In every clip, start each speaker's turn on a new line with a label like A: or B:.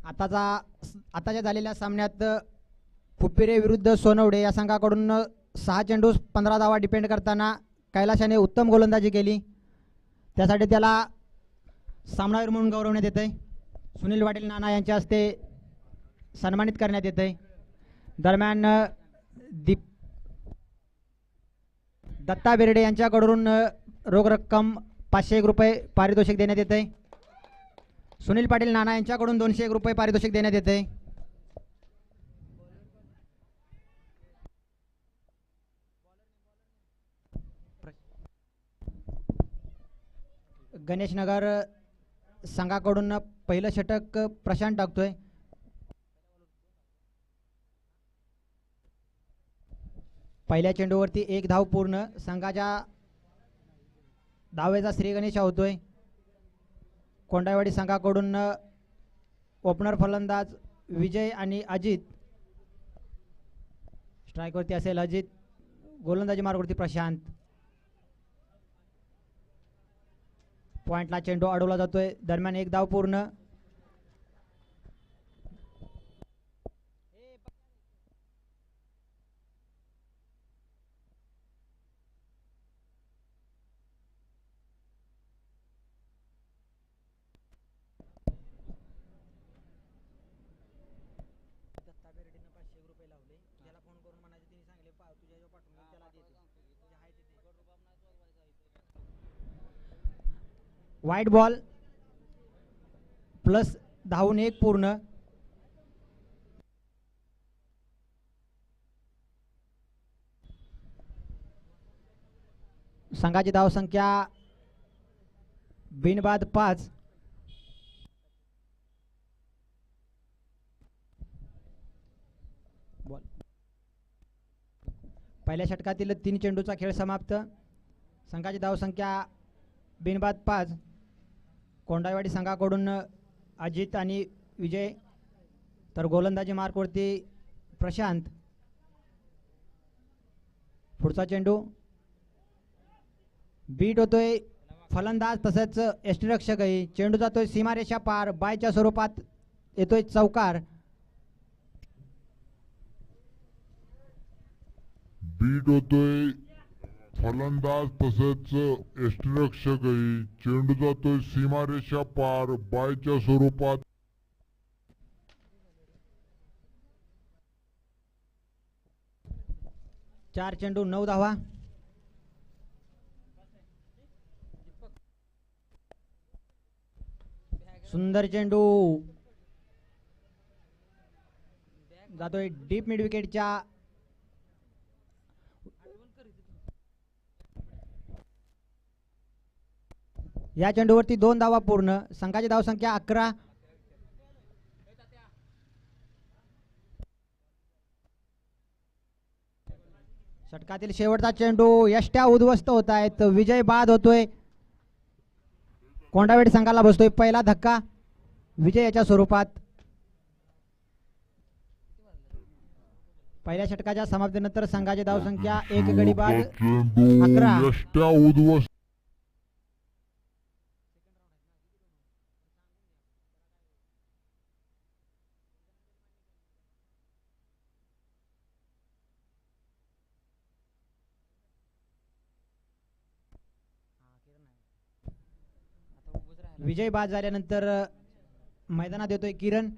A: आताच्या झालेल्या सामन्यात फुप्पिरे विरुद्ध सोनवडे या संघाकडून 6 चेंडू 15 धावा डिपेंड करताना कैलाशाने उत्तम गोलंदाजी केली. त्यासाठी त्याला सामनावीर म्हणून गौरवण्यात येत आहे. सुनील पाटील नाना यांच्या हस्ते सन्मानित करण्यात येत आहे. दरम्यान दत्ता बेर्डे यांच्याकडून रोख रक्कम 501 रुपये पारितोषिक देण्यात येत आहे. सुनील पाटील नाना यांच्याकडून 201 रुपये पारितोषिक देण्यात येत आहे. गणेश नगर संघाकडून पहिलं षटक प्रशांत टाकतोय. पहिल्या चेंडूवरती 1 धाव पूर्ण. संघाच्या धावेचा श्री गणेश होतोय. कोंडाईवाडी संघाकडून ओपनर फलंदाज विजय आणि अजित. स्ट्राईकवरती असेल अजित, गोलंदाजी मार्गावरती प्रशांत. पॉइंटला चेंडू अडवला जातोय. दरम्यान 1 धाव पूर्ण. वाईट बॉल प्लस धावून 1 पूर्ण. संघाची धाव संख्या बिनबाद 5. पहिल्या षटकातील 3 चेंडूचा खेळ समाप्त. संघाची धाव संख्या बिनबाद 5. कोंडाईवाडी संघाकडून अजित आणि विजय, तर गोलंदाजी मार्कवरती प्रशांत. पुढचा चेंडू बीट होतोय फलंदाज तसंच यष्टीरक्षकही. चेंडू जातोय सीमारेषा पार, बायच्या स्वरूपात येतोय चौकार.
B: बीट होतोय फलंदाज तसंच यष्टीरक्षकही. चेंडू जातोय सीमारेषा पार, बायच्या स्वरूपात.
A: चार चेंडू 9 धावा. सुंदर चेंडू जातोय डीप मिड विकेटच्या. या चेंडूवरती 2 धावा पूर्ण. संघाची धाव संख्या 11. षटकातील शेवटचा चेंडू. यष्ट्या उद्ध्वस्त होत आहेत. विजय बाद होतोय. कोंडावेड संघाला बसतोय पहिला धक्का विजयाच्या स्वरूपात. पहिल्या षटकाच्या समाप्तीनंतर संघाची धाव संख्या 1 गडी बाद 11.
B: यष्ट्या उद्ध्वस्त.
A: विजय बाद झाल्यानंतर मैदानात येतोय किरण.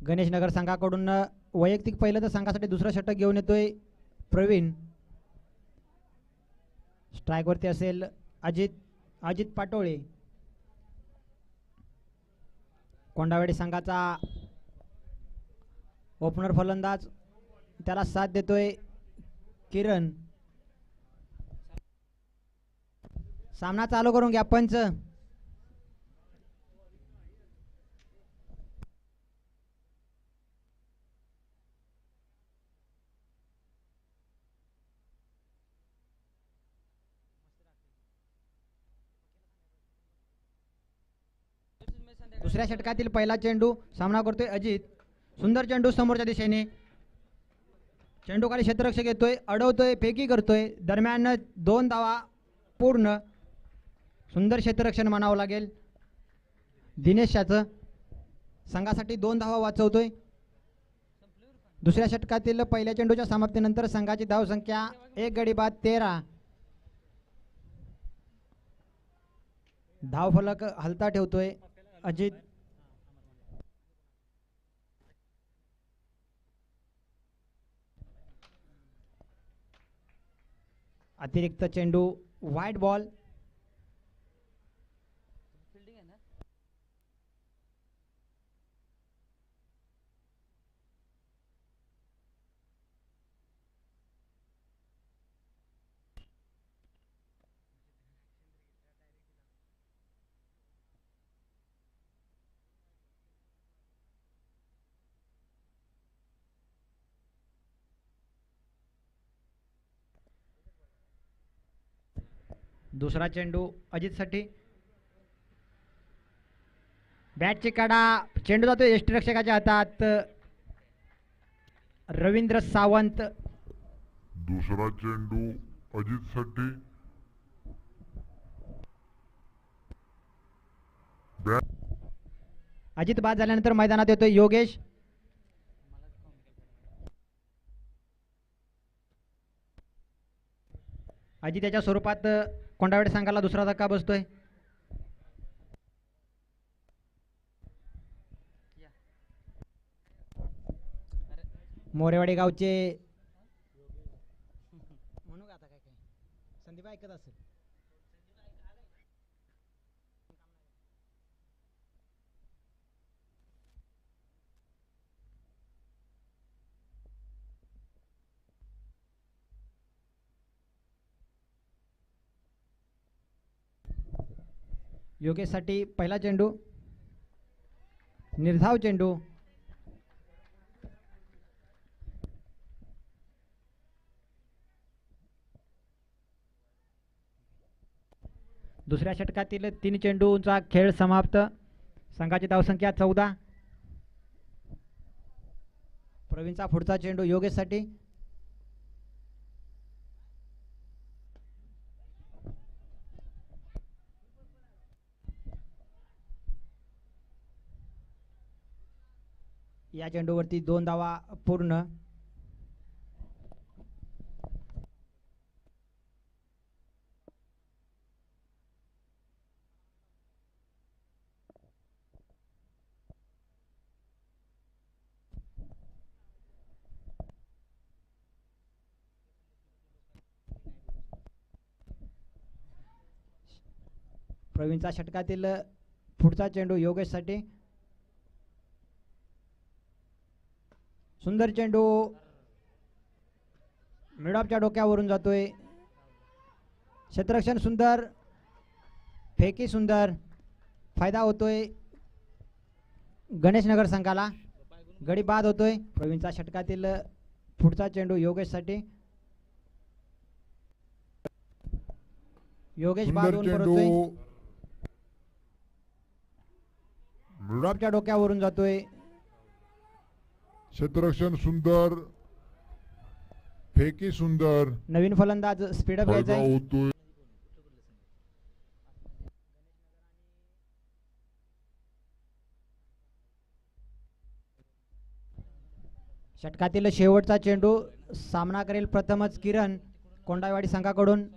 A: गणेश नगर संघाकडून वैयक्तिक पहिलं तर संघासाठी दुसरं षटक घेऊन येतोय प्रवीण. स्ट्राईकवरती असेल अजित पाटोळे. कोंडावेडी संघाचा ओपनर फलंदाज, त्याला साथ देतोय किरण. सामना चालू करून घ्या पंच. दुसऱ्या षटकातील पहिला चेंडू सामना करतोय अजित. सुंदर चेंडू समोरच्या दिशेने. चेंडू खाली क्षेत्ररक्षक येतोय, अडवतोय, फेकी करतोय. दरम्यान 2 धावा पूर्ण. सुंदर क्षेत्ररक्षण म्हणावं लागेल दिनेश याचं. संघासाठी 2 धावा वाचवतोय. दुसऱ्या षटकातील पहिल्या चेंडूच्या समाप्तीनंतर संघाची धावसंख्या 1 गडी बाद 13. धावफलक हलता ठेवतोय अजित. अतिरिक्त चेंडू व्हाईट बॉल. दुसरा चेंडू अजितसाठी. बॅटची कडा. चेंडू जातो यष्टीरक्षकाच्या हातात. रवींद्र सावंत.
B: दुसरा चेंडू अजितसाठी.
A: अजित बाद झाल्यानंतर मैदानात येतोय योगेश. अजित याच्या स्वरूपात कोंडावडे संघाला दुसरा धक्का बसतोय. मोरेवाडी गावचे म्हणू का आता काय काय संदीप ऐकत असेल. योगेशसाठी पहिला चेंडू. निर्धाव चेंडू. दुसऱ्या षटकातील 3 चेंडूंचा खेळ समाप्त. संघाची धावसंख्या 14. प्रवीणचा पुढचा चेंडू योगेशसाठी. या चेंडूवरती 2 धावा पूर्ण. प्रवीणचा षटकातील पुढचा चेंडू योगेशसाठी. सुंदर चेंडू मिडॉपच्या डोक्यावरून जातोय. क्षेत्ररक्षण सुंदर. फेकी सुंदर. फायदा होतोय गणेशनगर संघाला. गडी बाद होतोय. प्रवीणचा षटकातील पुढचा चेंडू योगेशसाठी. योगेश बाद होऊन परततोय. मिडॉपच्या डोक्यावरून जातोय.
B: क्षेत्ररक्षण सुंदर. फेकी सुंदर.
A: नवीन फलंदाज स्पीडअप
B: फायदा
A: घ्यायचा.
B: होतोय.
A: षटकातील शेवटचा चेंडू सामना करेल प्रथमच किरण कोंडाईवाडी संघाकडून.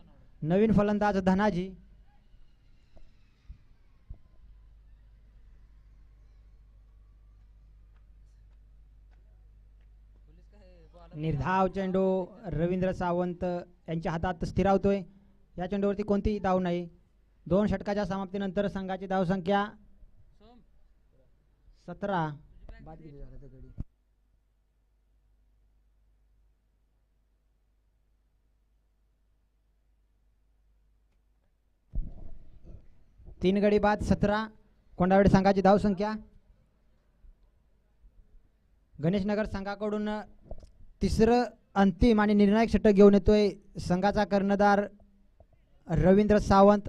A: नवीन फलंदाज धनाजी. निर्धाव चेंडू रवींद्र सावंत यांच्या हातात स्थिरावतोय. या चेंडूवरती कोणतीही धाव नाही. 2 षटकाच्या समाप्तीनंतर संघाची धावसंख्या 17. तीन गडी बाद 17. कोंडावडे संघाची धावसंख्या. गणेशनगर संघाकडून तिसरं अंतिम आणि निर्णायक षटक घेऊन येतोय संघाचा कर्णधार रवींद्र सावंत.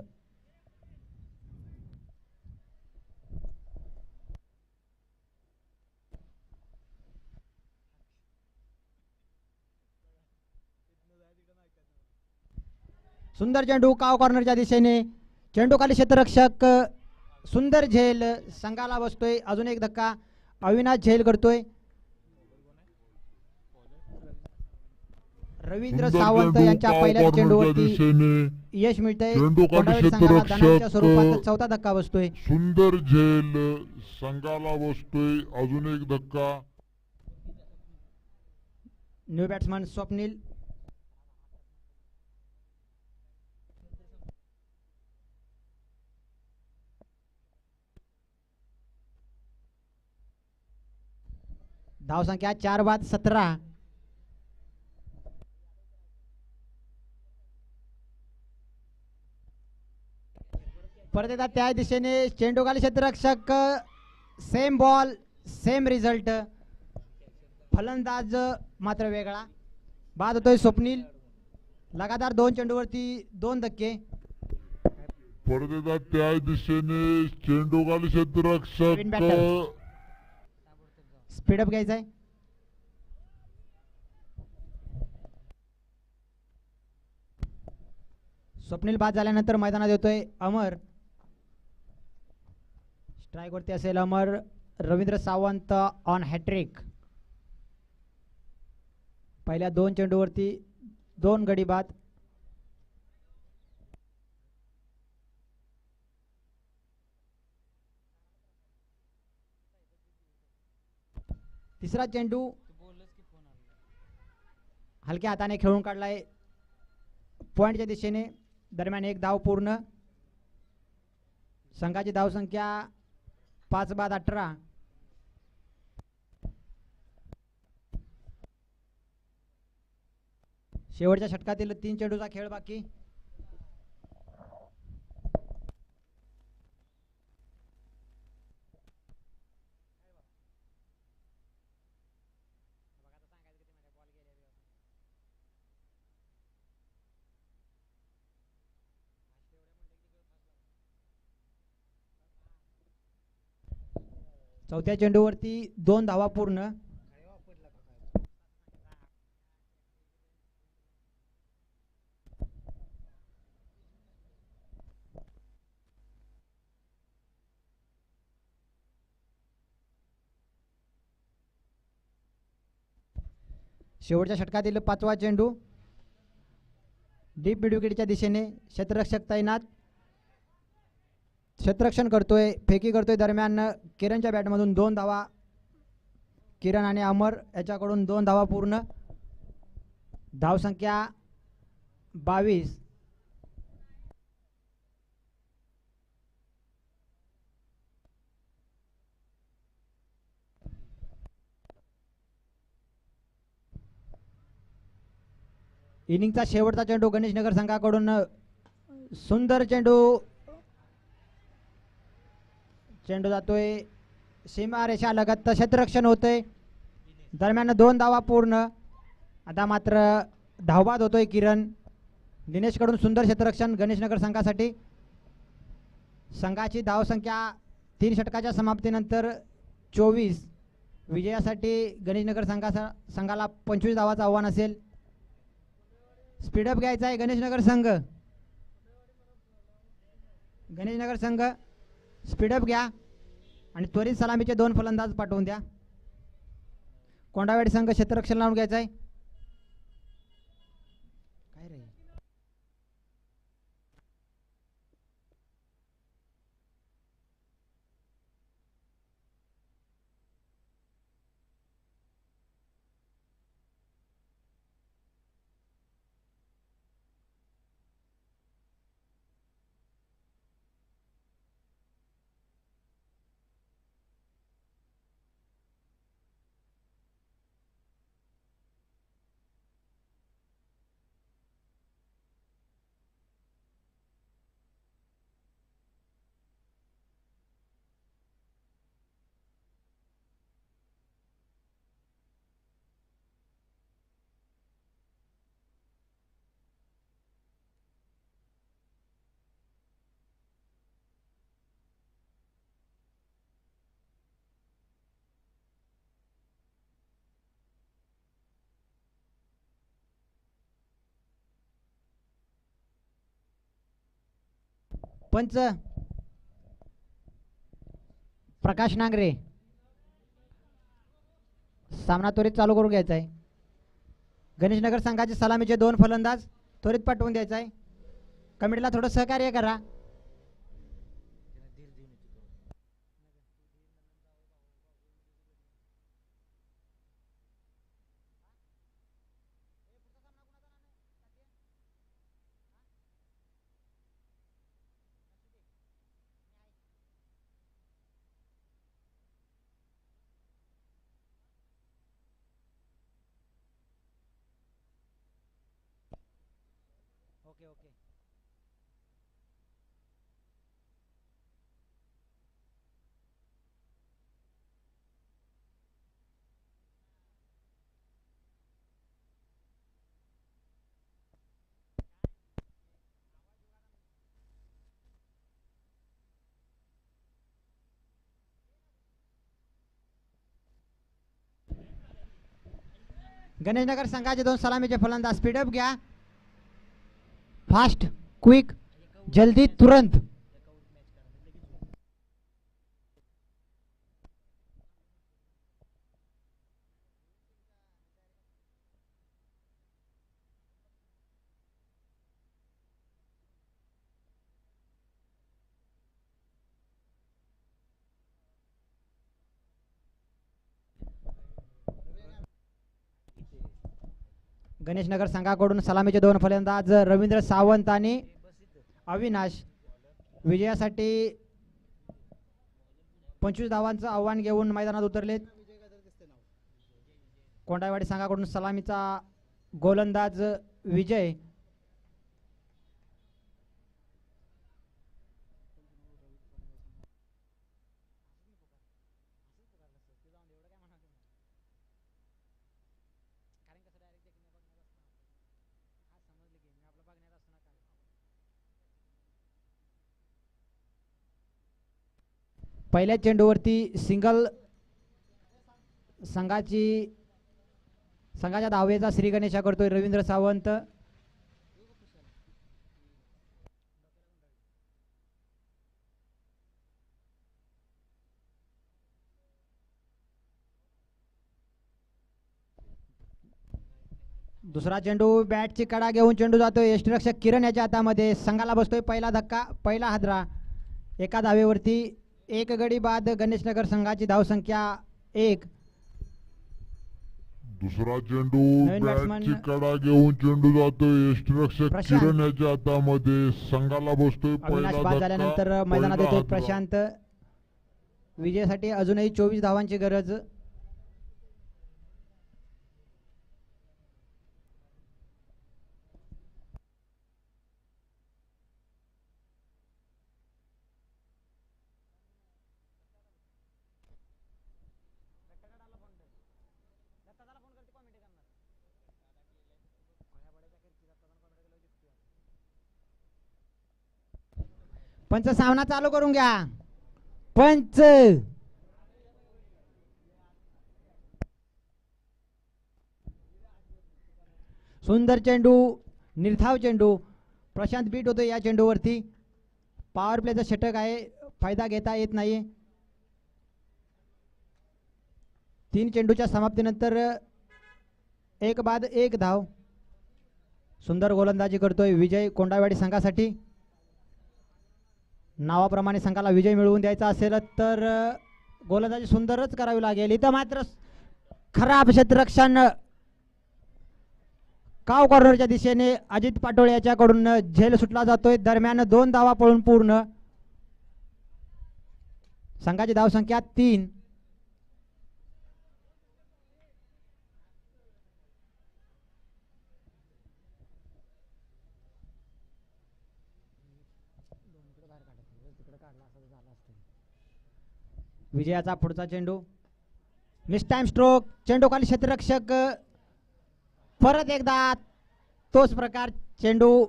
A: सुंदर चेंडू काव कॉर्नरच्या दिशेने, चेंडू खाली क्षेत्ररक्षक सुंदर झेल संघाला बसतोय. अजून एक धक्का अविनाश झेल करतोय. रवींद्र
B: सुंदर
A: सावंत
B: चेंडू
A: यांच्या
B: काव
A: पहिल्याच
B: कॉर्नरच्या
A: चेंडूवरती
B: दिशेने,
A: यश मिळतंय.
B: चेंडू खाली
A: कोंडावळी संघाला धनाच्या
B: क्षेत्ररक्षक
A: स्वरूपात चौथा धक्का बसतोय.
B: सुंदर झेल संघाला बसतोय. अजून एक धक्का.
A: New batsman Swapnil. धावसंख्या 4-17. परत एकदा त्या दिशेने चेंडू खाली क्षेत्ररक्षक, सेम बॉल सेम रिझल्ट. फलंदाज मात्र वेगळा. बाद होतोय स्वप्नील. लगातार 2 चेंडूवरती 2 धक्के.
B: परत एकदा त्या दिशेने चेंडू खाली क्षेत्ररक्षक,
A: नवीन batter. स्पीडअप घ्यायचा आहे. स्वप्नील बाद झाल्यानंतर मैदानात येतोय अमर. स्ट्राईक वरती असेल अमर. Ravindra Sawant on hattrick. पहिल्या 2 चेंडूवरती 2 गडी बाद. तिसरा चेंडू हलक्या हाताने खेळून काढलाय पॉइंटच्या दिशेने. दरम्यान 1 धाव पूर्ण. संघाची धावसंख्या 5-18. शेवटच्या षटकातील 3 चेंडूचा खेळ बाकी. चौथ्या चेंडूवरती 2 धावा पूर्ण. शेवटच्या षटकातील 5वा चेंडू. डीप मिड विकेटच्या दिशेने क्षेत्ररक्षक तैनात. क्षेत्ररक्षण करतोय, फेकी करतोय. दरम्यान किरणच्या बॅटमधून 2 धावा. किरण आणि अमर याच्याकडून 2 धावा पूर्ण. धावसंख्या 22. इनिंगचा शेवटचा चेंडू गणेशनगर संघाकडून. सुंदर चेंडू. चेंडू जातोय सीमारेषा लगत. क्षेत्ररक्षण होतंय. दरम्यान 2 धावा पूर्ण. आता मात्र धावबाद होतोय किरण. दिनेशकडून सुंदर क्षेत्ररक्षण गणेशनगर संघासाठी. संघाची धावसंख्या 3 षटकाच्या समाप्तीनंतर 24. विजयासाठी गणेशनगर संघाला 25 धावाचं आव्हान असेल. स्पीडअप घ्यायचा आहे गणेशनगर संघ. गणेशनगर संघ स्पीडअप घ्या आणि त्वरित सलामीचे 2 फलंदाज पाठवून द्या. कोंडावेड संघ क्षेत्ररक्षण लावून घ्यायचा आहे. काय रे पंच प्रकाश नांगरे, सामना त्वरित चालू करून घ्यायचा आहे. गणेशनगर संघाचे सलामीचे 2 फलंदाज त्वरित पाठवून द्यायचा आहे. कमिटीला थोडं सहकार्य करा. Okay okay. गणेशनगर संघाचे 2 सलामीचे फलंदाज स्पीडअप घ्या. फास्ट, क्विक, जल्दी, तुरंत. गणेशनगर संघाकडून सलामीचे 2 फलंदाज रवींद्र सावंत आणि अविनाश विजयासाठी 25 धावांचं आव्हान घेऊन मैदानात उतरलेत. कोंडाईवाडी संघाकडून सलामीचा गोलंदाज विजय, पहिल्या चेंडूवरती सिंगल संघाच्या धावेचा श्री गणेशा करतोय रवींद्र सावंत. दुसरा चेंडू बॅटची कडा घेऊन चेंडू जातोय यष्टीरक्षक किरण याच्या हातामध्ये. संघाला बसतोय पहिला धक्का, पहिला हादरा. एका धावेवरती 1 गडी बाद. गणेशनगर संघाची धावसंख्या 1.
B: दुसरा चेंडू
A: नवीन
B: बॅटची
A: batsman
B: कडा घेऊन चेंडू जातोय यष्टीरक्षक
A: प्रशांत.
B: किरण याच्या हातामध्ये. संघाला बसतोय
A: अविनाश
B: पहिला
A: बाद
B: धक्का,
A: झाल्यानंतर मैदानात
B: पहिला
A: येतोय
B: हादरा.
A: प्रशांत. विजयासाठी अजूनही 24 धावांची गरज. पंच सामना चालू करून घ्या. पंच सुंदर चेंडू, निर्धाव चेंडू. प्रशांत बीट होतो या चेंडूवरती. पॉवर प्लेचा षटक आहे, फायदा घेता येत नाही. 3 चेंडूच्या समाप्तीनंतर 1 बाद 1 धाव. सुंदर गोलंदाजी करतोय विजय कोंडाईवाडी संघासाठी. नावाप्रमाणे संघाला विजय मिळवून द्यायचा असेल तर गोलंदाजी सुंदरच करावी लागेल. इथं मात्र खराब क्षेत्ररक्षण काव कॉर्नरच्या दिशेने अजित पाटोळे याच्याकडून झेल सुटला जातोय. दरम्यान 2 धावा पळून पूर्ण. संघाची धावसंख्या 3. विजयाचा पुढचा चेंडू, मिस टाइम स्ट्रोक. चेंडू खाली क्षेत्ररक्षक. परत एकदा तोच प्रकार. चेंडू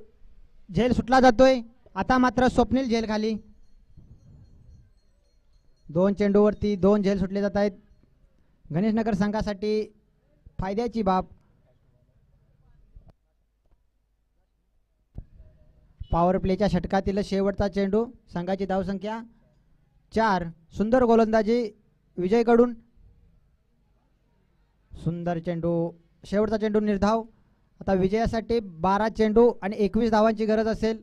A: झेल सुटला जातोय. आता मात्र स्वप्नील झेल खाली. 2 चेंडूवरती 2 झेल सुटले जात आहेत. गणेशनगर संघासाठी फायद्याची बाब. पॉवर प्लेच्या षटकातील शेवटचा चेंडू, संघाची धावसंख्या 4. सुंदर गोलंदाजी विजयकडून. सुंदर चेंडू, शेवटचा चेंडू निर्धाव. आता विजयासाठी 12 चेंडू आणि 21 धावांची गरज असेल.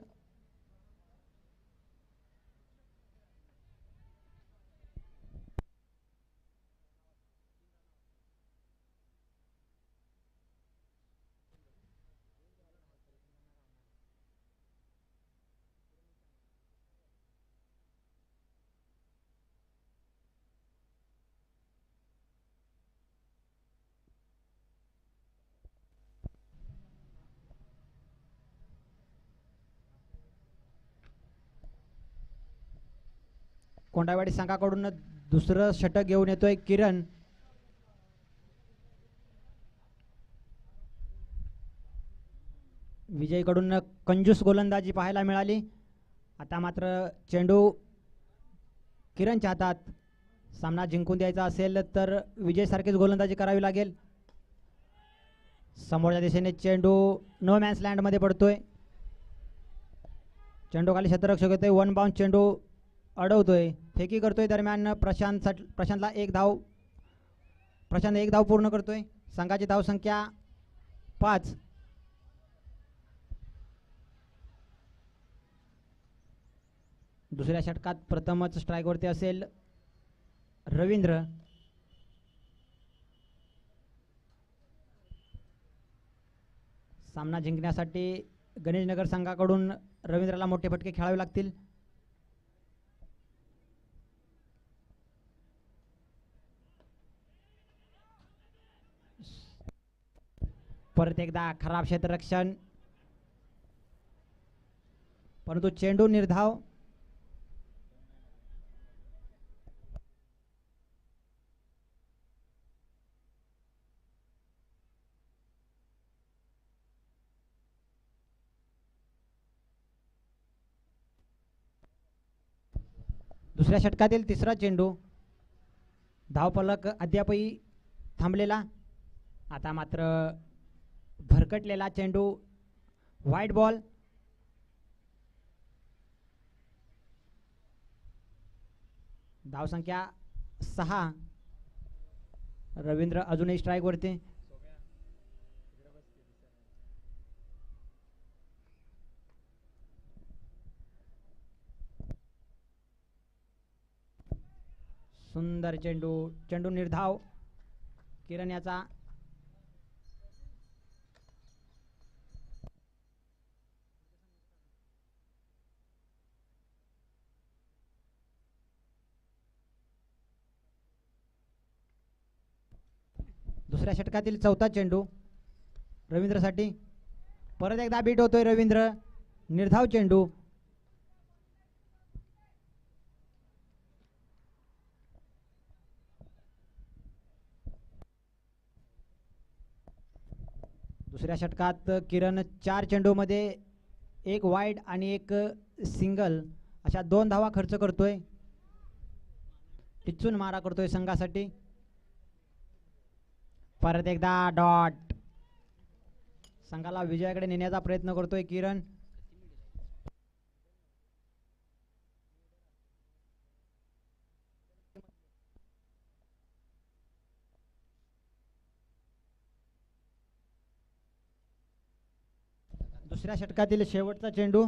A: कोंडावाडी संघाकडून दुसरं षटक घेऊन येतोय किरण. विजयकडून कंजूस गोलंदाजी पाहायला मिळाली. आता मात्र चेंडू किरणच्या हातात. सामना जिंकून द्यायचा असेल तर विजयसारखीच गोलंदाजी करावी लागेल. समोरच्या दिशेने चेंडू नो मॅन्स लँडमध्ये पडतोय. चेंडू खाली क्षेत्ररक्षक येतोय. वन बाउंड चेंडू अडवतोय, फेकी करतोय. दरम्यान प्रशांतला एक धाव. प्रशांत एक धाव पूर्ण करतोय. संघाची धावसंख्या 5. दुसऱ्या षटकात प्रथमच स्ट्राईकवरती असेल रवींद्र. सामना जिंकण्यासाठी गणेशनगर संघाकडून रवींद्रला मोठे फटके खेळावे लागतील. परत एकदा खराब क्षेत्ररक्षण, परंतु चेंडू निर्धाव. दुसऱ्या षटकातील तिसरा चेंडू, धावफलक अद्यापही थांबलेला. आता मात्र भरकटलेला चेंडू, व्हाईट बॉल. धावसंख्या 6. रवींद्र अजूनही स्ट्राईक वरती. सुंदर चेंडू, चेंडू निर्धाव. किरण याचा दुसऱ्या षटकातील चौथा चेंडू रवींद्रसाठी. परत एकदा बीट होतोय रवींद्र. निर्धाव चेंडू. दुसऱ्या षटकात किरण 4 चेंडूमध्ये 1 वाईड आणि 1 सिंगल अशा 2 धावा खर्च करतोय. टिचून मारा करतोय संघासाठी. परत एकदा डॉट. संघाला विजयाकडे नेण्याचा प्रयत्न करतोय किरण. दुसऱ्या षटकातील शेवटचा चेंडू,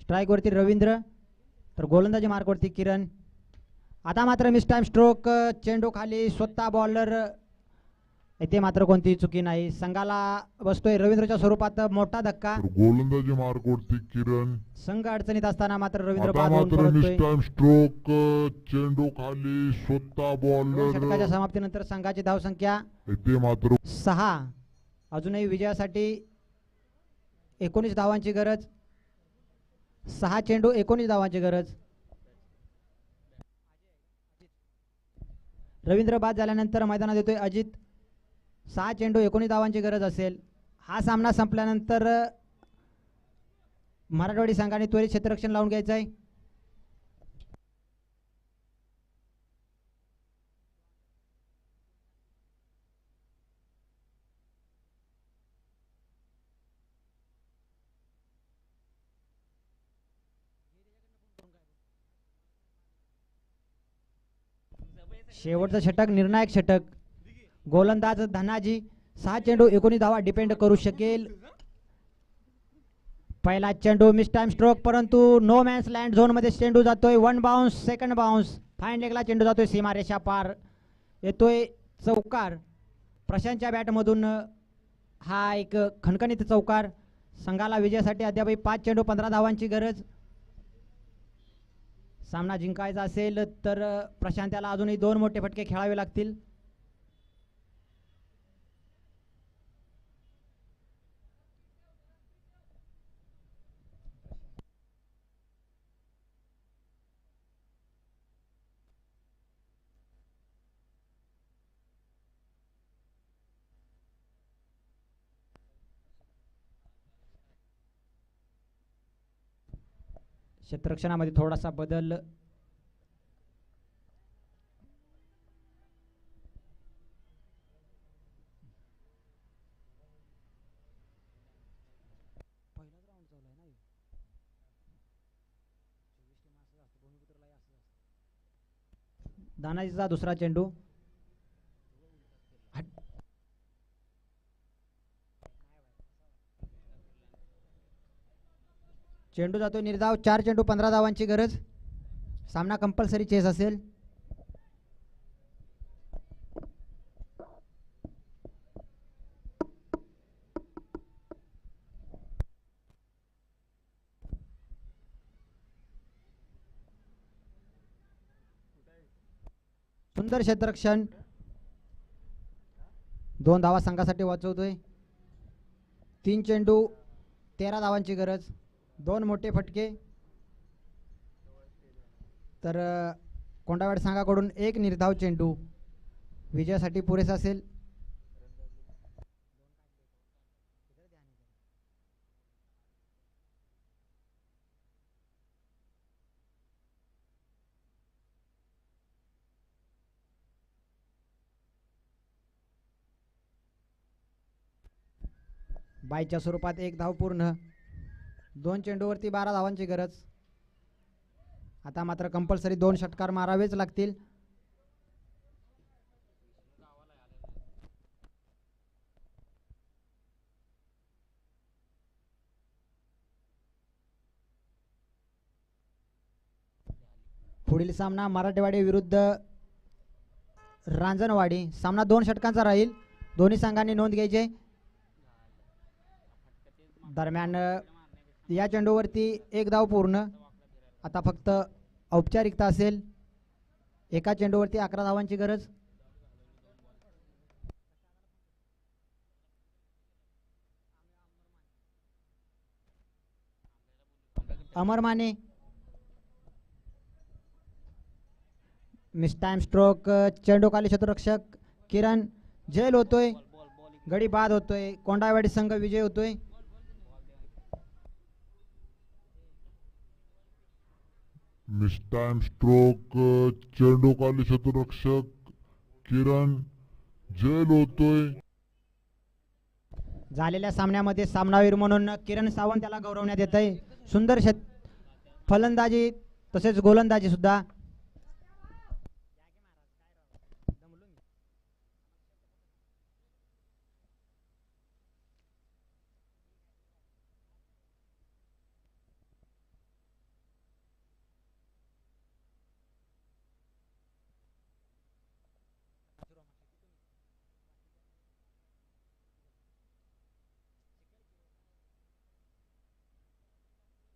A: स्ट्राईक वरती रवींद्र, तर गोलंदाजी मार्क वरती किरण. आता मात्र मिस टाइम स्ट्रोक. चेंडू खाली, स्वतः बॉलर. इथे मात्र कोणतीही चुकी नाही. संघाला बसतोय रवींद्रच्या स्वरूपात मोठा धक्का.
B: गोलंदाजी मार्क वरती किरण. Time stroke. चेंडू खाली, स्वतः बॉलर.
A: षटकाच्या समाप्तीनंतर संघाची धावसंख्या
B: इथे मात्र
A: 6. अजूनही विजयासाठी 19 धावांची गरज. 6 चेंडू 19 धावांची गरज. रवींद्र बाद झाल्यानंतर मैदानात येतोय अजित. 6 चेंडू 19 धावांची गरज असेल. हा सामना संपल्यानंतर मराठवाडी संघाने त्वरित क्षेत्ररक्षण लावून घ्यायचं आहे. शेवटचं षटक निर्णायक षटक. गोलंदाज धनाजी 6 चेंडू 19 धावा डिपेंड करू शकेल. पहिला चेंडू मिस टाइम स्ट्रोक, परंतु नो मॅन्स लँड झोन मध्ये चेंडू जातोय. 1 बाउन्स, सेकंड बाउन्स, फाईन लेगला चेंडू जातोय सीमारेषा पार. येतोय चौकार. प्रशांतच्या बॅटमधून हा एक खणखणीत चौकार. संघाला विजयासाठी अद्यापही 5 चेंडू 15 धावांची गरज. सामना जिंकायचा असेल तर प्रशांत अजूनही 2 मोठे फटके खेळावे लागतील. क्षेत्ररक्षणामध्ये थोडासा बदल. दानाजीचा दुसरा चेंडू. चेंडू जातो निर्धाव. 4 चेंडू 15 धावांची गरज. सामना कंपल्सरी चेस असेल. सुंदर क्षेत्ररक्षण. 2 धावा संघासाठी वाचवतोय. 3 चेंडू 13 धावांची गरज. 2 मोठे फटके. तर कोंडावड संघाकडून 1 निर्धाव चेंडू विजयासाठी पुरेसा असेल. बायच्या स्वरूपात 1 धाव पूर्ण. 2 चेंडूवरती 12 धावांची गरज. आता मात्र कंपल्सरी 2 षटकार मारावेच लागतील. पुढील सामना मराठवाडी विरुद्ध रांजणवाडी. सामना 2 षटकांचा राहील. दोन्ही संघांनी नोंद घ्यायची. दरम्यान या चेंडूवरती 1 धाव पूर्ण. आता फक्त औपचारिकता असेल. एका चेंडूवरती 11 धावांची गरज. अमर माने मिस टाइम स्ट्रोक. चेंडू खाली क्षेत्ररक्षक किरण झेल होतोय. गडी बाद होतोय. कोंडावाडी संघ विजय होतोय.
B: Miss time stroke. चेंडू खाली क्षेत्ररक्षक किरण झेल होतोय.
A: झालेल्या सामन्यामध्ये सामनावीर म्हणून किरण सावंत याला गौरवण्यात येत आहे. सुंदर फलंदाजी तसेच गोलंदाजी सुद्धा